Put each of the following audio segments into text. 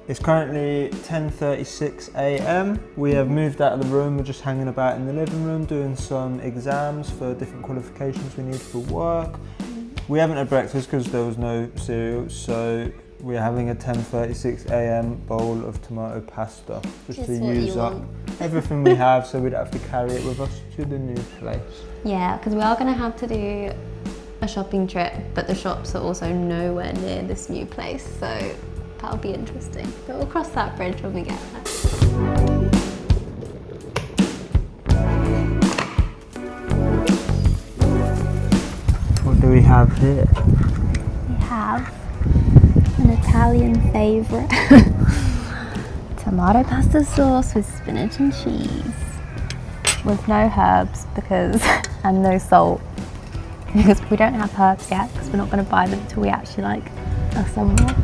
It's currently 10:36 a.m. We have moved out of the room. We're just hanging about in the living room doing some exams for different qualifications we need for work. We haven't had breakfast because there was no cereal, so we're having a 10:36 a.m. bowl of tomato pasta just to use up everything we have, so we'd have to carry it with us to the new place. Yeah, because we are going to have to do a shopping trip, but the shops are also nowhere near this new place, so that'll be interesting. But we'll cross that bridge when we get there. What do we have here? We have an Italian favourite. Tomato pasta sauce with spinach and cheese. With no herbs and no salt. Because we don't have herbs yet, because we're not going to buy them until we actually are somewhere.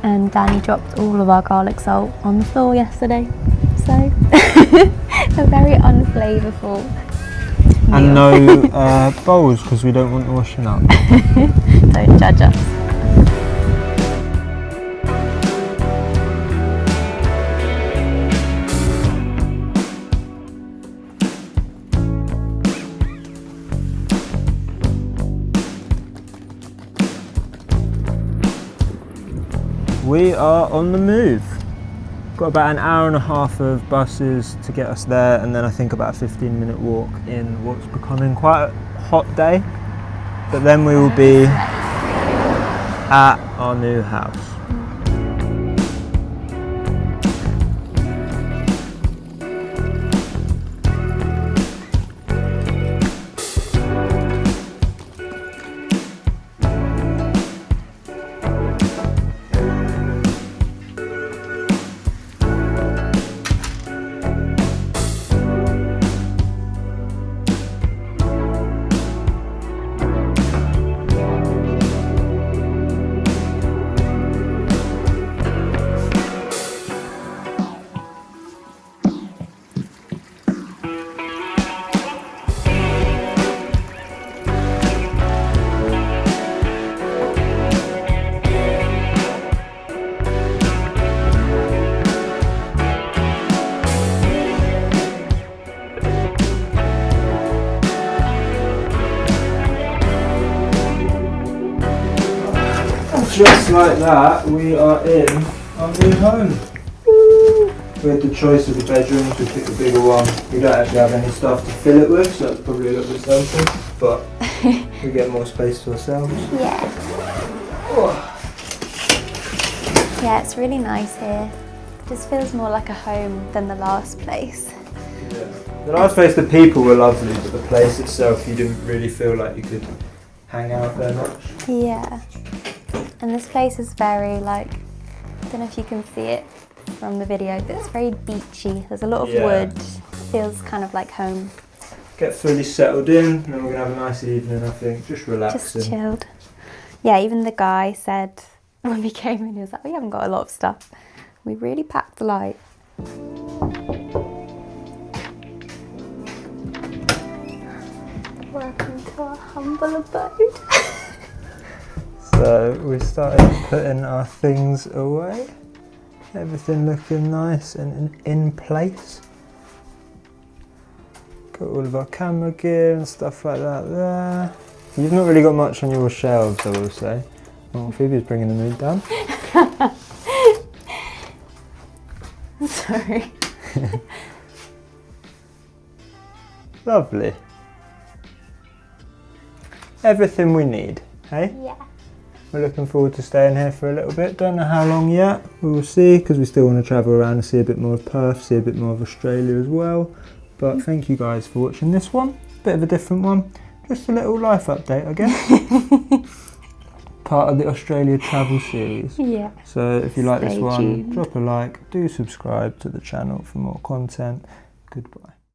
And Danny dropped all of our garlic salt on the floor yesterday. So, a very unflavorful meal. And no bowls, because we don't want washing up. Don't judge us. We are on the move. Got about an hour and a half of buses to get us there, and then I think about a 15-minute walk in what's becoming quite a hot day. But then we will be at our new house. Just like that, we are in our new home. Woo. We had the choice of the bedrooms, we picked the bigger one. We don't actually have any stuff to fill it with, so that's probably a little bit selfish, but we get more space to ourselves. Yeah. Oh. Yeah, it's really nice here. It just feels more like a home than the last place. Yeah. The last place, the people were lovely, but the place itself, you didn't really feel like you could hang out there much. Yeah. And this place is very I don't know if you can see it from the video, but it's very beachy. There's a lot of wood. Feels kind of like home. Get fully settled in, and then we're going to have a nice evening, I think. Just relaxing. Just chilled. Yeah, even the guy said when we came in, he was like, we haven't got a lot of stuff. We really packed the light. Welcome to our humble abode. So we started putting our things away. Everything looking nice and in place. Got all of our camera gear and stuff like that there. You've not really got much on your shelves, I will say. Oh, Phoebe's bringing the mood down. Sorry. Lovely. Everything we need, hey? Yeah. We're looking forward to staying here for a little bit. Don't know how long yet. We will see, because we still want to travel around and see a bit more of Perth, see a bit more of Australia as well. But thank you guys for watching this one. Bit of a different one. Just a little life update, I guess. Part of the Australia travel series. Yeah. So if you like this Stay one, tuned. drop a like, do subscribe to the channel for more content. Goodbye.